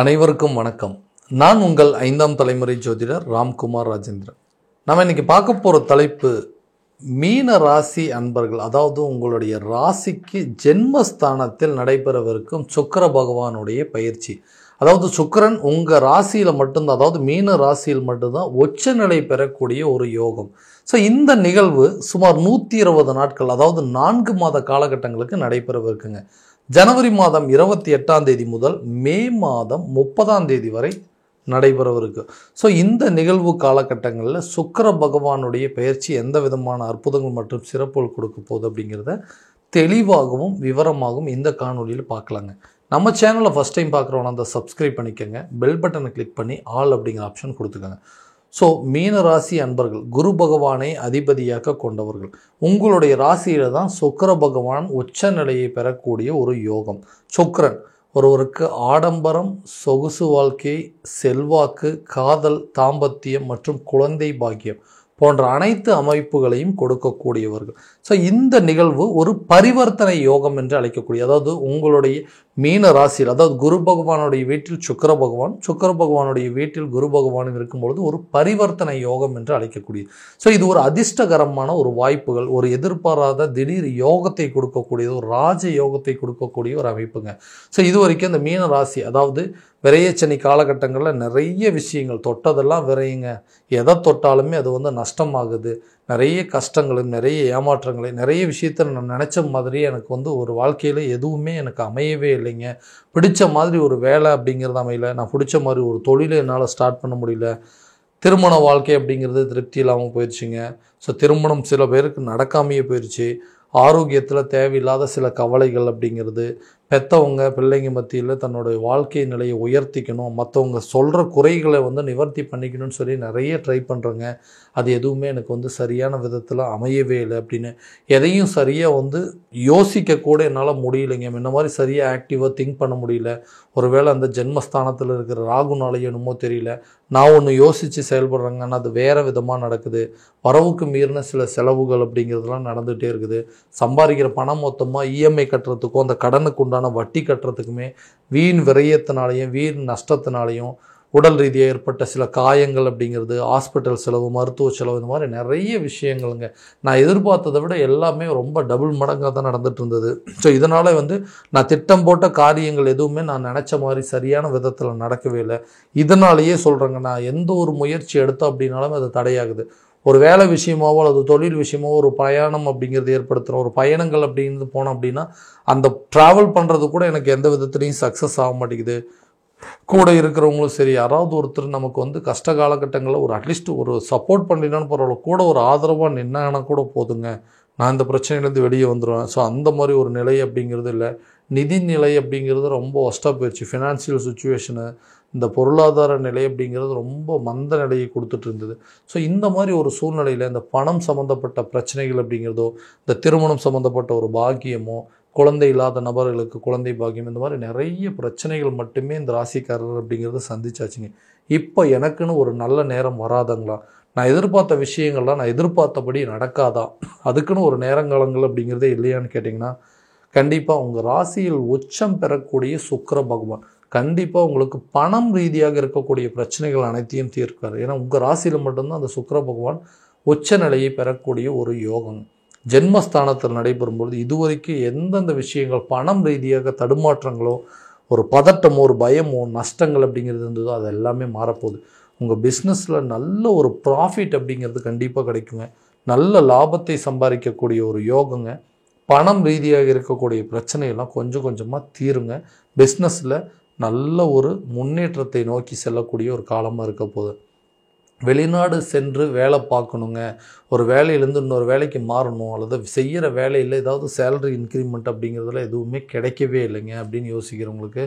அனைவருக்கும் வணக்கம். நான் உங்கள் 5ஆம் தலைமுறை ஜோதிடர் ராம்குமார் ராஜேந்திரன். நம்ம இன்னைக்கு பார்க்க போகிற தலைப்பு மீன ராசி அன்பர்கள், அதாவது உங்களுடைய ராசிக்கு ஜென்மஸ்தானத்தில் நடைபெறவிருக்கும் சுக்கிர பகவானுடைய பயிற்சி. அதாவது சுக்கிரன் உங்கள் ராசியில் மட்டும்தான், அதாவது மீன ராசியில் மட்டும்தான் உச்சநிலை பெறக்கூடிய ஒரு யோகம். ஸோ இந்த நிகழ்வு சுமார் 120 நாட்கள், அதாவது 4 மாத காலகட்டங்களுக்கு நடைபெறவிருக்குங்க. ஜனவரி மாதம் 28ஆம் தேதி முதல் மே மாதம் 30ஆம் தேதி வரை நடைபெறவிருக்கு. ஸோ இந்த நிகழ்வு காலகட்டங்களில் சுக்கிர பகவானுடைய பயிற்சி எந்த விதமான அற்புதங்கள் மற்றும் சிறப்புகள் கொடுக்க போகுது அப்படிங்கிறத தெளிவாகவும் விவரமாகவும் இந்த காணொலியில் பார்க்கலாங்க. நம்ம சேனலை ஃபஸ்ட் டைம் பார்க்குறவங்க அந்த சப்ஸ்கிரைப் பண்ணிக்கோங்க, பெல் பட்டனை கிளிக் பண்ணி ஆல் அப்படிங்கிற ஆப்ஷன் கொடுத்துக்கோங்க. ஸோ மீன ராசி அன்பர்கள், குரு பகவானை அதிபதியாக கொண்டவர்கள், உங்களுடைய ராசியில் தான் சுக்கிர பகவான் உச்ச நிலையை பெறக்கூடிய ஒரு யோகம். சுக்கிரன் ஒருவருக்கு ஆடம்பரம், சொகுசு வாழ்க்கை, செல்வாக்கு, காதல், தாம்பத்தியம் மற்றும் குழந்தை பாக்கியம் போன்ற அனைத்து அமைப்புகளையும் கொடுக்கக்கூடியவர்கள். ஸோ இந்த நிகழ்வு ஒரு பரிவர்த்தனை யோகம் என்று அழைக்கக்கூடிய, அதாவது உங்களுடைய மீன ராசியில், அதாவது குரு பகவானுடைய வீட்டில் சுக்கிர பகவான், சுக்கிர பகவானுடைய வீட்டில் குரு பகவானும் இருக்கும்பொழுது ஒரு பரிவர்த்தனை யோகம் என்று அழைக்கக்கூடியது. ஸோ இது ஒரு அதிர்ஷ்டகரமான ஒரு வாய்ப்புகள், ஒரு எதிர்பாராத திடீர் யோகத்தை கொடுக்கக்கூடியது, ஒரு ராஜ யோகத்தை கொடுக்கக்கூடிய ஒரு அமைப்புங்க. ஸோ இது வரைக்கும் இந்த மீன ராசி, அதாவது விரையச்சனி காலகட்டங்களில் நிறைய விஷயங்கள் தொட்டதெல்லாம் விரையுங்க, எதை தொட்டாலுமே அது நஷ்டமாகுது, நிறைய கஷ்டங்களும் நிறைய ஏமாற்றங்களையும் நிறைய விஷயத்த நான் நினச்ச மாதிரி எனக்கு ஒரு வாழ்க்கையில் எதுவுமே எனக்கு அமையவே இல்லைங்க. பிடிச்ச மாதிரி ஒரு வேலை அப்படிங்கிறது அமையல, நான் பிடிச்ச மாதிரி ஒரு தொழிலை என்னால் ஸ்டார்ட் பண்ண முடியல, திருமண வாழ்க்கை அப்படிங்கிறது திருப்தி இல்லாமல் போயிடுச்சுங்க. ஸோ திருமணம் சில பேருக்கு நடக்காமையே போயிடுச்சு. ஆரோக்கியத்தில் தேவையில்லாத சில கவலைகள் அப்படிங்கிறது, பெற்றவங்க பிள்ளைங்க மத்தியில் தன்னுடைய வாழ்க்கை நிலையை உயர்த்திக்கணும், மற்றவங்க சொல்கிற குறைகளை நிவர்த்தி பண்ணிக்கணும்னு சொல்லி நிறைய ட்ரை பண்ணுறேங்க. அது எதுவுமே எனக்கு சரியான விதத்தில் அமையவே இல்லை அப்படின்னு எதையும் சரியாக யோசிக்கக்கூட என்னால் முடியலைங்க. இந்த மாதிரி சரியாக ஆக்டிவாக திங்க் பண்ண முடியல. ஒருவேளை அந்த ஜென்மஸ்தானத்தில் இருக்கிற ராகுனாலேயோ என்னமோ தெரியல, நான் ஒன்று யோசித்து செயல்படுறேங்க, ஆனால் அது வேறு விதமாக நடக்குது. வரவுக்கு மீறின சில செலவுகள் அப்படிங்கிறதுலாம் நடந்துகிட்டே இருக்குது. சம்பாதிக்கிற பணம் மொத்தமாக இஎம்ஐ கட்டுறதுக்கும் அந்த கடனுக்கு உண்டான வட்டி கட்டுறதுக்குமே வீண் விரயத்தினாலையும் வீண் நஷ்டத்தினாலையும் உடல் ரீதியாக ஏற்பட்ட சில காயங்கள் அப்படிங்கிறது, ஹாஸ்பிட்டல் செலவு, மருத்துவ செலவு, இந்த மாதிரி நிறைய விஷயங்களுங்க. நான் எதிர்பார்த்ததை விட எல்லாமே ரொம்ப டபுள் மடங்காக தான் நடந்துட்டு இருந்தது. ஸோ இதனால் நான் திட்டம் போட்ட காரியங்கள் எதுவுமே நான் நினச்ச மாதிரி சரியான விதத்தில் நடக்கவே இல்லை. இதனாலேயே சொல்கிறேங்க, நான் எந்த ஒரு முயற்சி எடுத்தோம் அப்படின்னாலும் அது தடையாகுது. ஒரு வேலை விஷயமாவோ அல்லது தொழில் விஷயமாவோ ஒரு பயணம் அப்படிங்கிறது ஏற்படுத்துகிறோம், ஒரு பயணங்கள் அப்படிங்கிறது போனோம் அப்படின்னா அந்த ட்ராவல் பண்ணுறது கூட எனக்கு எந்த விதத்துலையும் சக்ஸஸ் ஆக மாட்டேங்குது. கூட இருக்கிறவங்களும் சரி, யாராவது ஒருத்தர் நமக்கு கஷ்ட காலகட்டங்களில் ஒரு அட்லீஸ்ட் ஒரு சப்போர்ட் பண்ணினான்னு பரவாயில்ல, கூட ஒரு ஆதரவாக நின்னாங்கன்னா கூட போதுங்க, நான் இந்த பிரச்சனையிலேருந்து வெளியே வந்துடுவேன். ஸோ அந்த மாதிரி ஒரு நிலை அப்படிங்கிறது இல்லை. நிதி நிலை அப்படிங்கிறது ரொம்ப ஒஸ்ட்டாக போயிடுச்சு. ஃபினான்சியல் சுச்சுவேஷனு, இந்த பொருளாதார நிலை அப்படிங்கிறது ரொம்ப மந்த நிலையை கொடுத்துட்டு இருந்தது. ஸோ இந்த மாதிரி ஒரு சூழ்நிலையில் இந்த பணம் சம்மந்தப்பட்ட பிரச்சனைகள் அப்படிங்கிறதோ, இந்த திருமணம் சம்மந்தப்பட்ட ஒரு பாக்கியமோ, குழந்தை இல்லாத நபர்களுக்கு குழந்தை பாக்கியம், இந்த மாதிரி நிறைய பிரச்சனைகள் மட்டுமே இந்த ராசிக்காரர் அப்படிங்கிறத சந்திச்சாச்சுங்க. இப்போ எனக்குன்னு ஒரு நல்ல நேரம் வராதுங்களா, நான் எதிர்பார்த்த விஷயங்கள்லாம் நான் எதிர்பார்த்தபடி நடக்காதா, அதுக்குன்னு ஒரு நேரங்காலங்கள் அப்படிங்கிறதே இல்லையான்னு கேட்டிங்கன்னா, கண்டிப்பாக உங்கள் ராசியில் உச்சம் பெறக்கூடிய சுக்கிர பகவான் கண்டிப்பாக உங்களுக்கு பணம் ரீதியாக இருக்கக்கூடிய பிரச்சனைகள் அனைத்தையும் தீர்க்கார். ஏன்னா உங்கள் ராசியில் மட்டும்தான் அந்த சுக்கிர பகவான் உச்ச நிலையை பெறக்கூடிய ஒரு யோகம். ஜென்மஸ்தானத்தில் நடைபெறும்பொழுது இதுவரைக்கும் எந்தெந்த விஷயங்கள் பணம் ரீதியாக தடுமாற்றங்களோ, ஒரு பதட்டமோ, ஒரு பயமோ, நஷ்டங்கள் அப்படிங்கிறது இருந்ததோ அது எல்லாமே மாறப்போகுது. உங்கள் பிஸ்னஸில் நல்ல ஒரு ப்ராஃபிட் அப்படிங்கிறது கண்டிப்பாக கிடைக்குங்க. நல்ல லாபத்தை சம்பாதிக்கக்கூடிய ஒரு யோகங்க. பணம் ரீதியாக இருக்கக்கூடிய பிரச்சனையெல்லாம் கொஞ்சம் கொஞ்சமாக தீருங்க. பிஸ்னஸில் நல்ல ஒரு முன்னேற்றத்தை நோக்கி செல்லக்கூடிய ஒரு காலமாக இருக்க போகுது. வெளிநாடு சென்று வேலை பார்க்கணுங்க, ஒரு வேலையிலேருந்து இன்னொரு வேலைக்கு மாறணும், அல்லது செய்கிற வேலையில் ஏதாவது சேலரி இன்க்ரிமெண்ட் அப்படிங்கிறதுல எதுவுமே கிடைக்கவே இல்லைங்க அப்படின்னு யோசிக்கிறவங்களுக்கு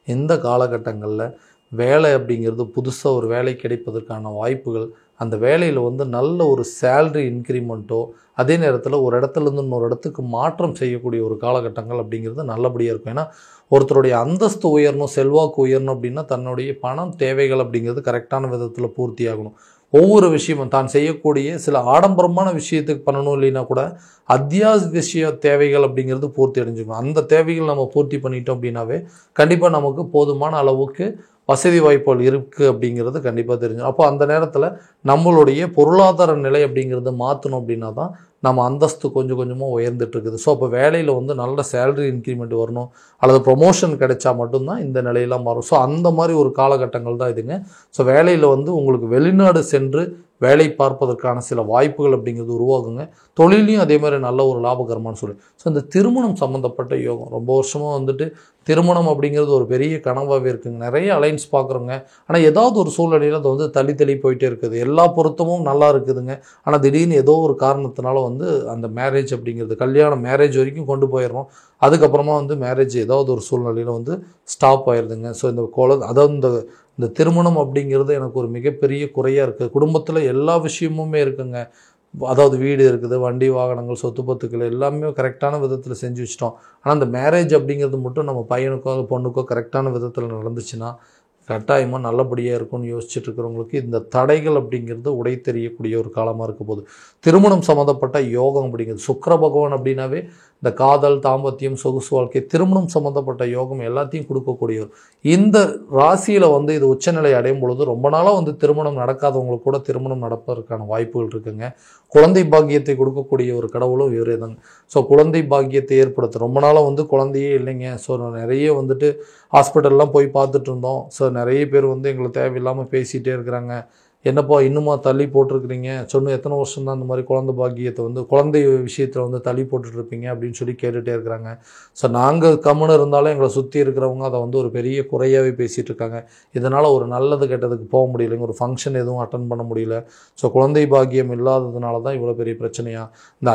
இந்த காலகட்டங்களில் வேலை அப்படிங்கிறது புதுசாக ஒரு வேலை கிடைப்பதற்கான வாய்ப்புகள், அந்த வேலையில் நல்ல ஒரு சேலரி இன்க்ரிமெண்ட்டோ, அதே நேரத்தில் ஒரு இடத்துலேருந்து இன்னொரு இடத்துக்கு மாற்றம் செய்யக்கூடிய ஒரு காலகட்டங்கள் அப்படிங்கிறது நல்லபடியாக இருக்கும். ஏன்னா ஒருத்தருடைய அந்தஸ்து உயரணும், செல்வாக்கு உயரணும் அப்படின்னா தன்னுடைய பணம் தேவைகள் அப்படிங்கிறது கரெக்டான விதத்தில் பூர்த்தி ஆகணும். ஒவ்வொரு விஷயமும் தான் செய்யக்கூடிய சில ஆடம்பரமான விஷயத்துக்கு பண்ணணும் இல்லைன்னா கூட அத்தியாவசிய தேவைகள் அப்படிங்கிறது பூர்த்தி அடைஞ்சுக்கணும். அந்த தேவைகள் நம்ம பூர்த்தி பண்ணிட்டோம் அப்படின்னாவே கண்டிப்பாக நமக்கு போதுமான அளவுக்கு வசதி வாய்ப்புகள் இருக்குது அப்படிங்கிறது கண்டிப்பாக தெரிஞ்சிடும். அப்போ அந்த நேரத்தில் நம்மளுடைய பொருளாதார நிலை அப்படிங்கிறத மாற்றணும் அப்படின்னா தான் நம்ம அந்தஸ்து கொஞ்சம் கொஞ்சமாக உயர்ந்துட்டு இருக்குது. ஸோ அப்போ வேலையில் வந்து நல்ல சேலரி இன்க்ரிமெண்ட் வரணும் அல்லது ப்ரொமோஷன் கிடைச்சா மட்டும்தான் இந்த நிலையெல்லாம் மாறும். ஸோ அந்த மாதிரி ஒரு காலகட்டங்கள் தான் இதுங்க. ஸோ வேலையில் வந்து உங்களுக்கு வெளிநாடு சென்று வேலை பார்ப்பதற்கான சில வாய்ப்புகள் அப்படிங்கிறது உருவாகுங்க. தொழிலையும் அதே மாதிரி நல்ல ஒரு லாபகரமான சூழல். ஸோ இந்த திருமணம் சம்மந்தப்பட்ட யோகம் ரொம்ப வருஷமாக வந்துட்டு திருமணம் அப்படிங்கிறது ஒரு பெரிய கனவாகவே இருக்குங்க. நிறைய அலைன்ஸ் பார்க்குறோங்க. ஆனால் ஏதாவது ஒரு சூழ்நிலையில் அது வந்து தள்ளி போயிட்டே இருக்குது. எல்லா பொருத்தமும் நல்லா இருக்குதுங்க. ஆனால் திடீர்னு ஏதோ ஒரு காரணத்தினால வந்து அந்த மேரேஜ் அப்படிங்கிறது கல்யாணம் மேரேஜ் வரைக்கும் கொண்டு போயிடுறோம். அதுக்கப்புறமா வந்து மேரேஜ் ஏதாவது ஒரு சூழ்நிலையில் வந்து ஸ்டாப் ஆயிடுதுங்க. ஸோ இந்த அதாவது இந்த திருமணம் அப்படிங்கிறது எனக்கு ஒரு மிகப்பெரிய குறையாக இருக்குது. குடும்பத்தில் எல்லா விஷயமுமே இருக்குங்க. அதாவது வீடு இருக்குது, வண்டி வாகனங்கள், சொத்து பத்துக்கள் எல்லாமே கரெக்டான விதத்தில் செஞ்சு வச்சிட்டோம். ஆனால் அந்த மேரேஜ் அப்படிங்கிறது மட்டும் நம்ம பையனுக்கோ பொண்ணுக்கோ கரெக்டான விதத்தில் நடந்துச்சுன்னா கட்டாயமாக நல்லபடியாக இருக்கும்னு யோசிச்சுட்டு இருக்கிறவங்களுக்கு இந்த தடைகள் அப்படிங்கிறது உடை தெரியக்கூடிய ஒரு காலமாக இருக்க போகுது. திருமணம் சம்மந்தப்பட்ட யோகம் அப்படிங்கிறது சுக்கிர பகவான் அப்படின்னாவே இந்த காதல், தாம்பத்தியம், சொகுசு வாழ்க்கை, திருமணம் சம்மந்தப்பட்ட யோகம் எல்லாத்தையும் கொடுக்கக்கூடியவர். இந்த ராசியில் வந்து இது உச்சநிலை அடையும் பொழுது ரொம்ப நாளாக வந்து திருமணம் நடக்காதவங்களுக்கு கூட திருமணம் நடப்பதற்கான வாய்ப்புகள் இருக்குங்க. குழந்தை பாக்கியத்தை கொடுக்கக்கூடிய ஒரு கடவுளும் இவரே தாங்க. ஸோ குழந்தை பாக்கியத்தை ஏற்படுத்த ரொம்ப நாளாக வந்து குழந்தையே இல்லைங்க. ஸோ நிறைய வந்துட்டு ஹாஸ்பிட்டல்லாம் போய் பார்த்துட்டு இருந்தோம். ஸோ நிறைய பேர் வந்து எங்களை தேவையில்லாமல் பேசிகிட்டே இருக்கிறாங்க. என்னப்பா இன்னுமா தள்ளி போட்டிருக்கிறீங்க, சொன்ன எத்தனை வருஷம் தான் இந்த மாதிரி குழந்தை பாக்கியத்தை வந்து குழந்தை விஷயத்தில் வந்து தள்ளி போட்டுட்ருப்பீங்க அப்படின்னு சொல்லி கேட்டுகிட்டே இருக்கிறாங்க. ஸோ நாங்கள் கம்முன்னு இருந்தாலும் எங்களை சுற்றி இருக்கிறவங்க அதை வந்து ஒரு பெரிய குறையாகவே பேசிகிட்டு இருக்காங்க. இதனால் ஒரு நல்லது கெட்டதுக்கு போக முடியலைங்க, ஒரு ஃபங்க்ஷன் எதுவும் அட்டன் பண்ண முடியல. ஸோ குழந்தை பாக்கியம் இல்லாததுனால தான் இவ்வளோ பெரிய பிரச்சனையா.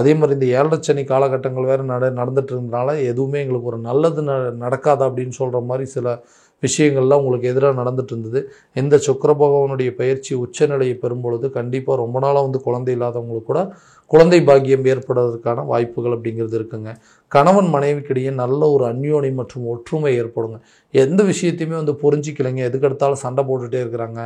அதே மாதிரி இந்த 7 சனி காலகட்டங்கள் வேறு நடந்துட்டு இருந்தனால எதுவுமே எங்களுக்கு ஒரு நல்லது நடக்காதா அப்படின்னு சொல்கிற மாதிரி சில விஷயங்கள்லாம் உங்களுக்கு எதிராக நடந்துட்டு இருந்தது. இந்த சுக்கிர பகவானுடைய பயிற்சி உச்சநிலையை பெறும்பொழுது கண்டிப்பாக ரொம்ப நாளாக வந்து குழந்தை இல்லாதவங்களுக்கு கூட குழந்தை பாக்கியம் ஏற்படுவதற்கான வாய்ப்புகள் அப்படிங்கிறது இருக்குங்க. கணவன் மனைவிக்கிடையே நல்ல ஒரு அந்யோன்யம் மற்றும் ஒற்றுமை ஏற்படுங்க. எந்த விஷயத்தையுமே வந்து புரிஞ்சிக்கலைங்க, எதுக்கெடுத்தாலும் சண்டை போட்டுகிட்டே இருக்கிறாங்க.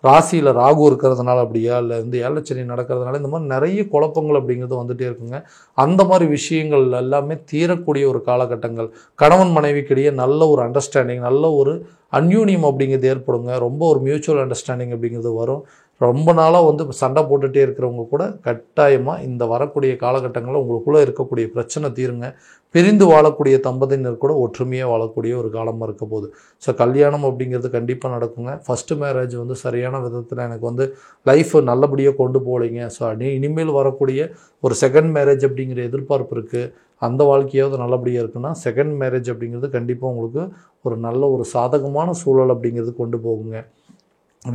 ராசியில் ராகு இருக்கிறதுனால அப்படியா, இல்லை வந்து 7 சனி நடக்கிறதுனால இந்த மாதிரி நிறைய குழப்பங்கள் அப்படிங்கிறது வந்துகிட்டே இருக்குங்க. அந்த மாதிரி விஷயங்கள் எல்லாமே தீரக்கூடிய ஒரு காலகட்டங்கள். கணவன் மனைவிக்கிடையே நல்ல ஒரு அண்டர்ஸ்டாண்டிங், நல்ல ஒரு அந்யூன்யம் அப்படிங்கிறது ஏற்படுங்க. ரொம்ப ஒரு மியூச்சுவல் அண்டர்ஸ்டாண்டிங் அப்படிங்கிறது வரும். ரொம்ப நாளாக வந்து சண்டை போட்டுகிட்டே இருக்கிறவங்க கூட கட்டாயமாக இந்த வரக்கூடிய காலகட்டங்களில் உங்களுக்குள்ளே இருக்கக்கூடிய பிரச்சனை தீருங்க. பிரிந்து வாழக்கூடிய தம்பதியினர் கூட ஒற்றுமையாக வாழக்கூடிய ஒரு காலமாக இருக்க போகுது. ஸோ கல்யாணம் அப்படிங்கிறது கண்டிப்பாக நடக்குங்க. ஃபஸ்ட்டு மேரேஜ் வந்து சரியான விதத்தில் எனக்கு வந்து லைஃப் நல்லபடியாக கொண்டு போகலைங்க. ஸோ இனிமேல் வரக்கூடிய ஒரு செகண்ட் மேரேஜ் அப்படிங்கிற எதிர்பார்ப்பு இருக்குது. அந்த வாழ்க்கையாவது நல்லபடியாக இருக்குன்னா செகண்ட் மேரேஜ் அப்படிங்கிறது கண்டிப்பாக உங்களுக்கு ஒரு நல்ல ஒரு சாதகமான சூழல் அப்படிங்கிறது கொண்டு போகுங்க.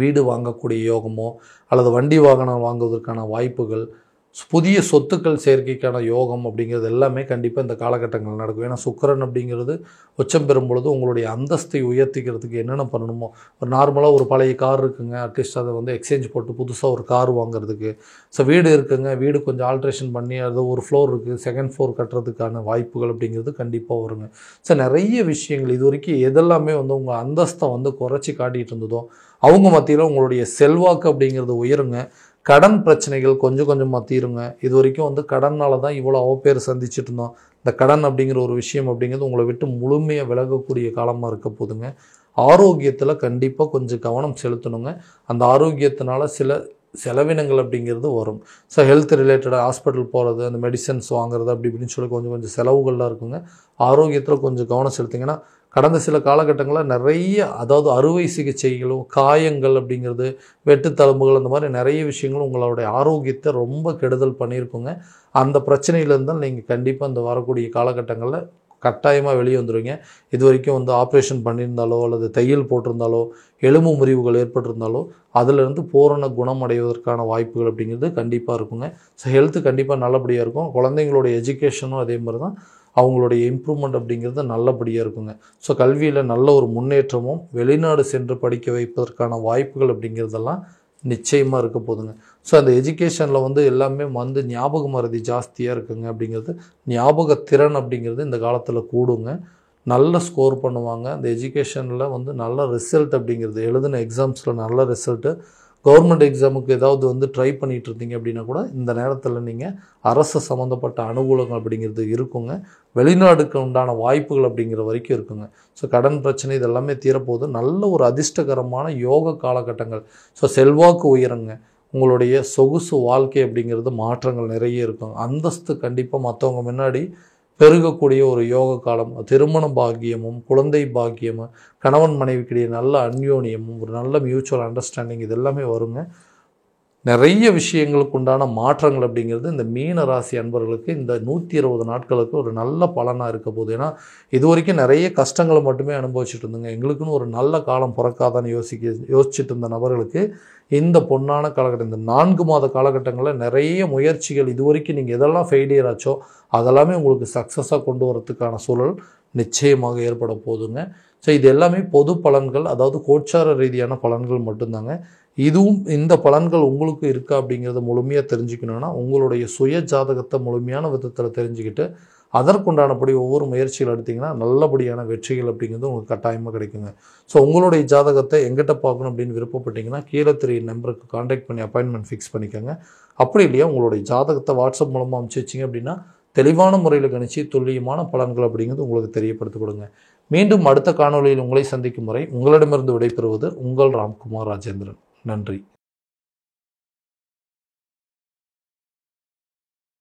வீடு வாங்கக்கூடிய யோகமோ அல்லது வண்டி வாகனம் வாங்குவதற்கான வாய்ப்புகள், புதிய சொத்துக்கள் சேர்க்கைக்கான யோகம் அப்படிங்கிறது எல்லாமே கண்டிப்பாக இந்த காலகட்டங்கள் நடக்கும். ஏன்னா சுக்கிரன் அப்படிங்கிறது உச்சம் பெறும் பொழுது உங்களுடைய அந்தஸ்தை உயர்த்திக்கிறதுக்கு என்னென்ன பண்ணணுமோ, ஒரு நார்மலாக ஒரு பழைய கார் இருக்குங்க, அட்லீஸ்ட் அதை வந்து எக்ஸ்சேஞ்ச் போட்டு புதுசாக ஒரு கார் வாங்குறதுக்கு. ஸோ வீடு இருக்குங்க, வீடு கொஞ்சம் ஆல்ட்ரேஷன் பண்ணி அது ஒரு ஃப்ளோர் இருக்குது, செகண்ட் ஃப்ளோர் கட்டுறதுக்கான வாய்ப்புகள் அப்படிங்கிறது கண்டிப்பாக வருங்க. ஸோ நிறைய விஷயங்கள் இது வரைக்கும் எதெல்லாமே வந்து உங்கள் அந்தஸ்தை வந்து குறைச்சி காட்டிகிட்டு இருந்ததோ அவங்க மத்தியில் உங்களுடைய செல்வாக்கு அப்படிங்கிறது உயருங்க. கடன் பிரச்சனைகள் கொஞ்சம் கொஞ்சமாக தீருங்க. இது வரைக்கும் வந்து கடனால் தான் இவ்வளோ அவப்பேர் சந்திச்சுட்டு இருந்தோம். இந்த கடன் அப்படிங்கிற ஒரு விஷயம் அப்படிங்கிறது உங்களை விட்டு முழுமையாக விலகக்கூடிய காலமாக இருக்க போதுங்க. ஆரோக்கியத்தில் கண்டிப்பாக கொஞ்சம் கவனம் செலுத்தணுங்க. அந்த ஆரோக்கியத்தினால சில செலவினங்கள் அப்படிங்கிறது வரும். ஸோ ஹெல்த் ரிலேட்டடாக ஹாஸ்பிட்டல் போகிறது, அந்த மெடிசன்ஸ் வாங்குறது அப்படி இப்படின்னு சொல்லி கொஞ்சம் செலவுகள்லாம் இருக்குங்க. ஆரோக்கியத்தில் கொஞ்சம் கவனம் செலுத்திங்கன்னா கடந்த சில காலகட்டங்களில் நிறைய அதாவது அறுவை சிகிச்சைகளும் காயங்கள் அப்படிங்கிறது, வெட்டுத்தழும்புகள், அந்த மாதிரி நிறைய விஷயங்களும் உங்களுடைய ஆரோக்கியத்தை ரொம்ப கெடுதல் பண்ணியிருக்குங்க. அந்த பிரச்சனையிலேருந்தால் நீங்கள் கண்டிப்பாக இந்த வரக்கூடிய காலகட்டங்களில் கட்டாயமாக வெளியே வந்துடுவீங்க. இது வரைக்கும் வந்து ஆப்ரேஷன் பண்ணியிருந்தாலோ அல்லது தையல் போட்டிருந்தாலோ எலும்பு முறிவுகள் ஏற்பட்டிருந்தாலோ அதிலிருந்து பூரண குணம் அடைவதற்கான வாய்ப்புகள் அப்படிங்கிறது கண்டிப்பாக இருக்குங்க. ஸோ ஹெல்த்து கண்டிப்பாக நல்லபடியாக இருக்கும். குழந்தைங்களோட எஜுகேஷனும் அதே மாதிரி தான், அவங்களுடைய இம்ப்ரூவ்மெண்ட் அப்படிங்கிறது நல்லபடியாக இருக்குங்க. ஸோ கல்வியில் நல்ல ஒரு முன்னேற்றமும் வெளிநாடு சென்று படிக்க வைப்பதற்கான வாய்ப்புகள் அப்படிங்கிறதெல்லாம் நிச்சயமாக இருக்க போதுங்க. ஸோ அந்த எஜுகேஷனில் வந்து எல்லாமே வந்து ஞாபக மறதி ஜாஸ்தியாக இருக்குங்க. அப்படிங்கிறது ஞாபகத்திறன் அப்படிங்கிறது இந்த காலத்தில் கூடுங்க. நல்ல ஸ்கோர் பண்ணுவாங்க. அந்த எஜுகேஷனில் வந்து நல்ல ரிசல்ட் அப்படிங்கிறது எழுதின எக்ஸாம்ஸில் நல்ல ரிசல்ட்டு, கவர்மெண்ட் எக்ஸாமுக்கு ஏதாவது வந்து ட்ரை பண்ணிகிட்டு இருந்தீங்க அப்படின்னா கூட இந்த நேரத்தில் நீங்கள் அரசு சம்மந்தப்பட்ட அனுகூலங்கள் அப்படிங்கிறது இருக்குங்க. வெளிநாடுக்கு உண்டான வாய்ப்புகள் அப்படிங்கிற வரைக்கும் இருக்குங்க. ஸோ கடன் பிரச்சனை இதெல்லாமே தீரப்போகுது. நல்ல ஒரு அதிர்ஷ்டகரமான யோக காலகட்டங்கள். ஸோ செல்வாக்கு உயருங்க. உங்களுடைய சொகுசு வாழ்க்கை அப்படிங்கிறது மாற்றங்கள் நிறைய இருக்கும். அந்தஸ்து கண்டிப்பாக மற்றவங்க முன்னாடி பெருகக்கூடிய ஒரு யோக காலம். திருமண பாக்கியமும் குழந்தை பாக்கியமும் கணவன் மனைவிக்கிடையே நல்ல அந்யோன்யமும் ஒரு நல்ல மியூச்சுவல் அண்டர்ஸ்டாண்டிங் இது எல்லாமே வருங்க. நிறைய விஷயங்களுக்கு உண்டான மாற்றங்கள் அப்படிங்கிறது இந்த மீன ராசி அன்பர்களுக்கு இந்த 120 நாட்களுக்கு ஒரு நல்ல பலனாக இருக்க போகுது. ஏன்னா இது வரைக்கும் நிறைய கஷ்டங்களை மட்டுமே அனுபவிச்சுட்டு இருந்தோங்க. எங்களுக்குன்னு ஒரு நல்ல காலம் பிறக்காதான்னு யோசிச்சுட்டு இருந்த நபர்களுக்கு இந்த பொன்னான காலகட்டம், இந்த 4 மாத காலகட்டங்களில் நிறைய முயற்சிகள் இது வரைக்கும் நீங்கள் எதெல்லாம் ஃபெயிலியர் ஆச்சோ அதெல்லாமே உங்களுக்கு சக்ஸஸாக கொண்டு வரதுக்கான சூழல் நிச்சயமாக ஏற்பட போகுதுங்க. ஸோ இது எல்லாமே பொது பலன்கள், அதாவது கோச்சார ரீதியான பலன்கள் மட்டும்தாங்க. இதுவும் இந்த பலன்கள் உங்களுக்கு இருக்கா அப்படிங்கிறத முழுமையாக தெரிஞ்சுக்கணுன்னா உங்களுடைய சுய ஜாதகத்தை முழுமையான விதத்தில் தெரிஞ்சுக்கிட்டு அதற்குண்டானபடி ஒவ்வொரு முயற்சிகள் எடுத்திங்கன்னா நல்லபடியான வெற்றிகள் அப்படிங்கிறது உங்களுக்கு கட்டாயமாக கிடைக்குங்க. ஸோ உங்களுடைய ஜாதகத்தை எங்கிட்ட பார்க்கணும் அப்படின்னு விருப்பப்பட்டீங்கன்னா கீழே தெரிய நம்பருக்கு கான்டாக்ட் பண்ணி அப்பாயின்மெண்ட் ஃபிக்ஸ் பண்ணிக்கோங்க. அப்படி இல்லையா உங்களுடைய ஜாதகத்தை வாட்ஸ்அப் மூலமாக அனுப்பிச்சி வச்சிங்க அப்படின்னா தெளிவான முறையில் கணிச்சு துல்லியமான பலன்கள் அப்படிங்கிறது உங்களுக்கு தெரியப்படுத்தி கொடுங்க. மீண்டும் அடுத்த காணொலியில் உங்களை சந்திக்கும் முறை உங்களிடமிருந்து விடைபெறுவது உங்கள் ராம்குமார் ராஜேந்திரன். நன்றி.